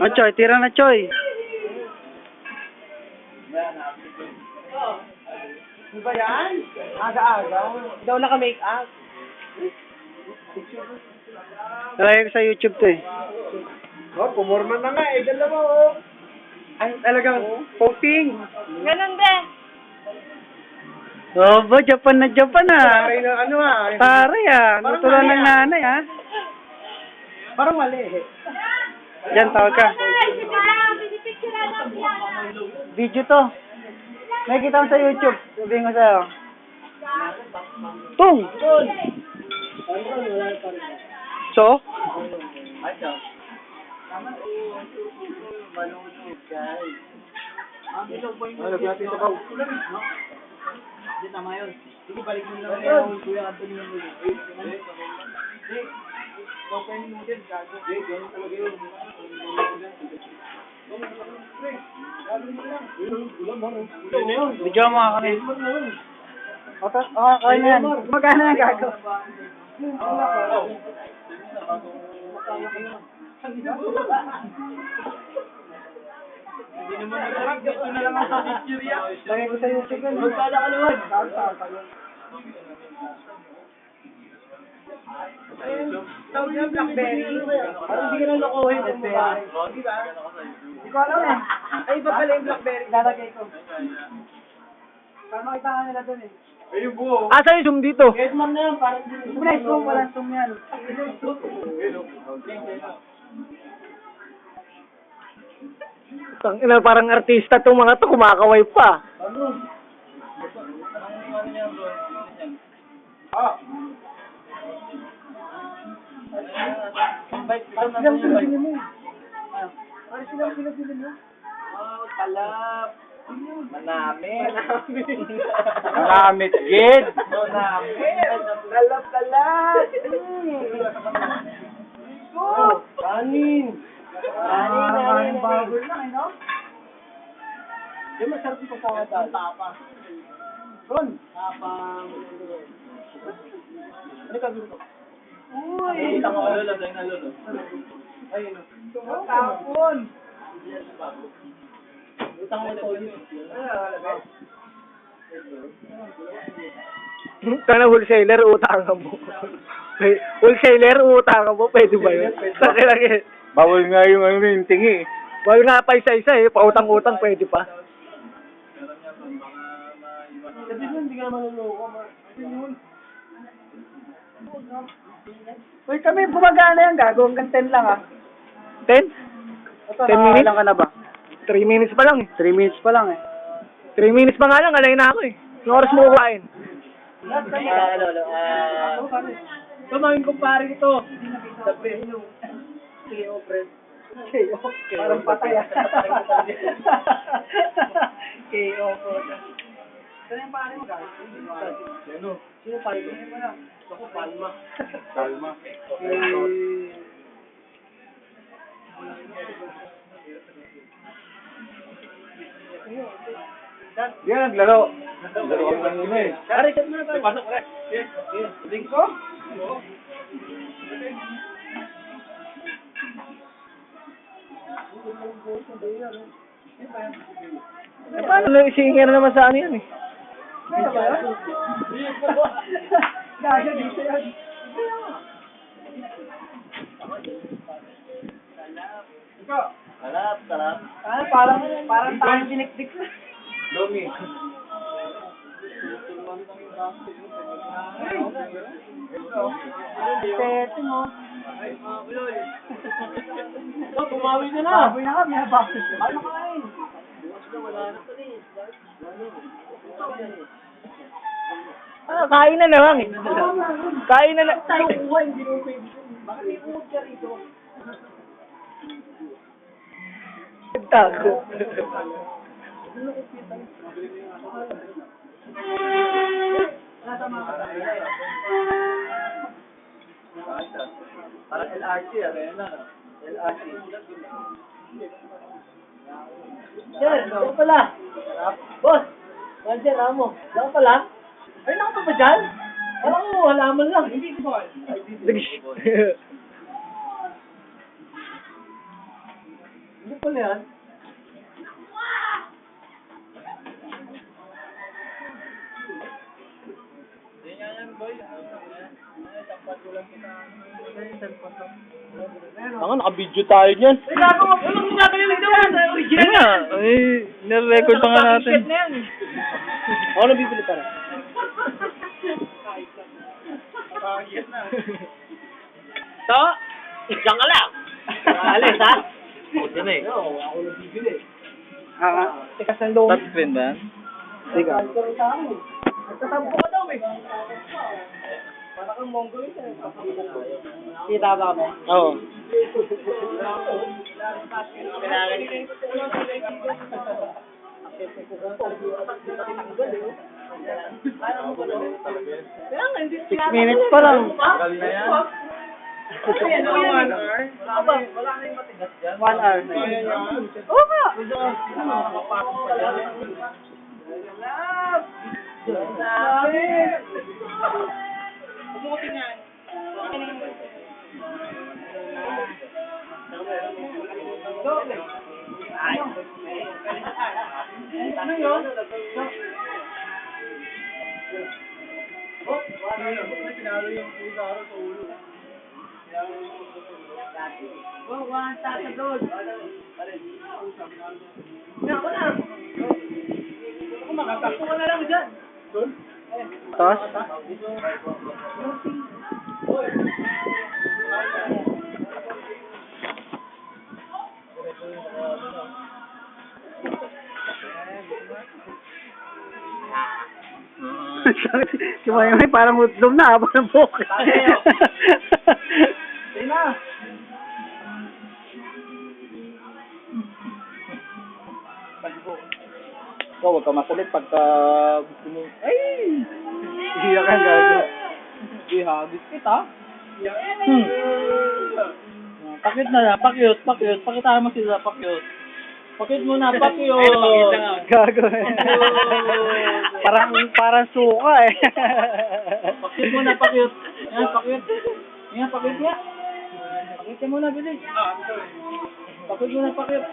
Ah, Choy, tira na, Choy. Di ba yan? Aga-aga. Daw naka-make up. Nalagay ko sa YouTube to eh. Oh, pumorman na nga eh. Dalawa oh. Ay, talagang popping. Ganun din. Oh, ba, Japan na Japan ah. Pare na ano ah. Pare ah, Parang nutulan mali, ng ah. nanay ah. Parang mali eh. Yan, tawag ka. Video to. Nakikita mo sa YouTube. Sabihin ko sa'yo. Tung! So? Ano, natin sa pao. Hindi tama yun. Sige, balik mo lang yung Kuya Anthony ng ulo. Open mo din, gago. Ganun talaga yun. Video mo ako na yun. Okay na yan. Magkano yan gago? Hindi naman masarap. Gusto na lang ang sa picture yan. Lagay ko sa YouTube yan. Magkala ka naman. Tawag niya Blackberry. Parang hindi ka na lokohin ng mukha. Di ba? Hindi ko alam eh. Ay, iba pala yung Blackberry. Lalagay ko. Para makita ka nila dun eh. Ayun buo. Asa yung zoom dito? Yes, ma'am na yan. Parang hindi. Wala zoom, wala zoom yan. Ina, parang artista tong mga to, kumakaway pa. Ah. Silang pinabili mo. Parang silang pinabili mo. Oh, talap. Manamit. Maramit, Gid. Manamit. Talap. Oh, kanin. Kanin. Baboy lang eh, no? Yung masarap yung pagkakadal. Tapa. Ron. Tapang. Ano ka gusto? Uy! Kita mo lolo, tayo na lolo. Ayun. Tumatapon! Utang mo ito. Kana wholesaler, utangan mo. Wholesaler, utangan mo, pwede ba yun? Laki. Bawal nga yung ano yung tingi. Bawal nga pa isa-isa eh, pautang-utang pwede pa. Kasi yun, hindi ka naman naloko. Uy, kami gumagana yan, gago. Hanggang 10 lang ah. 10? Ito, 10 minutes? nakakailan ka na ba? 3 minutes pa lang eh. 3 minutes pa lang eh. 3 minutes pa nga lang, alay na ako eh. Yung oras mo kukain. Kamangin kumpare ito. Sa presyo. KO press. KO. Parang patay ah. KO po. Saan yung pare mo gago? Ano? Sino pare mo? Ako, Palma. Kalma. Yan, naglaro. Naglaro kami kanina eh. Pare, chat mo na tayo. Pasok, pare. Yes. Link ko? Oo. Eh, paano na isinger naman sa ano yan eh? Gago dito yan. Talap. Ah, parang tayo sinikdik na. Domi. Setting mo. Oh, bumawi na na. Baboy na kami, baboy. Ano kain? Ah, kain na lang eh. Kain na lang. Tayo kuha, hindi mo pwede. Bakit may umod ka rito? Tago. Nasa mga katay. Parang LRT, LRT. Yan, yan pala. Boss, nandiyan amo. Yan pala. Ay, nakapa ba dyan? Parang halaman lang. Hindi ko ba? na yan? Ako, naka-video tayo niyan. Walang magkakalilig naman. Original Nga, nire-record pa nga natin. na yan. Ako nabibili pa rin. So, diyan ka lang. Alis, ha? Ito na eh. Ah, Tikas ng loob. Touchscreen ba yan? sige. Nagtatampo ka daw eh. Para kang Mongol eh. Kita ba kami? Oo. Kaya nga, hindi 6 minutes pa lang. Ano, 1 hour? Wala na yung matigas dyan. 1 hour. Oo nga. Nakakapasok pa dyan. Sabi! Umuti nga. Ano yun? Pinalo yung pulgaro sa ulo. Wala sa doon. Ako na. Ako makatakbo ka na lang dyan. Tapos? Si May parang hudlom na habang ng buhok. Sige na. Ikaw, huwag ka makulit pagka gusto mo. Ay! Iyak ang gago. Di hagis kita. Pakit na lang, pakyut. Pakita mo sila, pakyut. Pakit mo na, pakyut. Gago. parang suka eh. Pakit mo na, pakyut. Yan, pakyut. Yan, pakyut nga. Pakit ka muna, bilis. Pakit mo na, pakyut.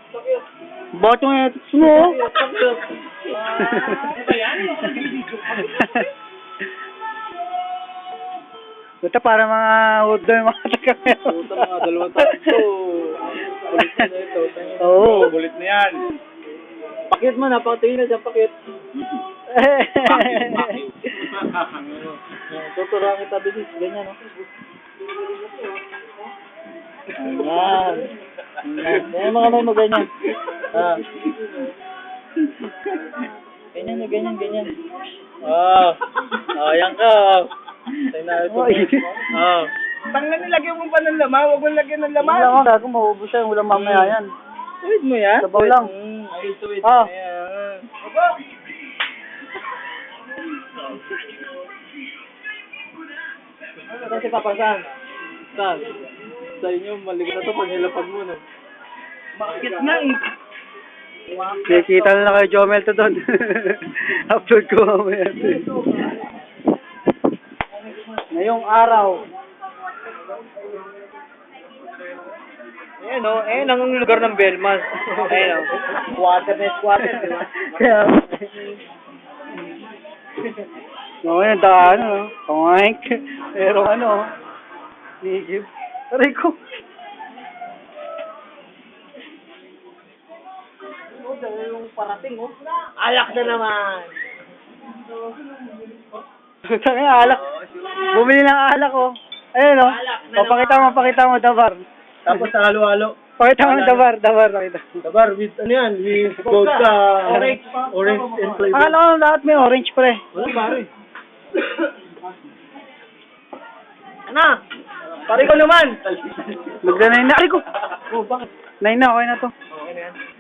Pakyut. Bakit yung ethics mo? Pakyut. Ano ba yan? Ito para mga hudlo yung mga taga-meron. Puta mga dalawang taon to. Bulit na ito. Oo. Bulit na yan. Pakit mo na, patingin na dyan, pakit. Tuturuan kita, bilis. Ganyan, no? Ayan. Ganyan mga may mo, ganyan. Ah. Ganyan. Oh. Oh, yan ka. Tayo na ito. Oh. Tanggal nilagyan mo pa ng laman, huwag mo lagyan ng laman. Wala ko, gago, maubos yan. Walang mamaya yan. Tuwid mo yan? Sabaw lang. Ay, tuwid. Ah. Ayan. Opo. Saan si Papa? Saan? Sa inyo, maligo na ito pag nilapag mo, no? Bakit na eh. Nakikita na kayo, Jomel, to doon. Upload ko mamaya. Ngayong araw. Ayan, no? Ayan ang lugar ng Belmas. Ayan, no? Squatter na squatter, di ba? Kaya, ngayon, daan, no? Toink. Pero ano, nigib. Aray ko. Yung parating, oh. Alak na naman. Tangin alak. Bumili ng alak, oh. Ayun, oh. Alak na Papakita mo, dabar. Tapos sa halo-halo. Pakita mo, dabar, pakita. Dabar, with ano yan? With vodka. Orange and flavor. Akala ko lahat may orange, pre. Wala pare. Ano? Pare ko naman. Magda 9 na. Aray ko. Oh, bakit? 9 na, okay na to. Okay na yan.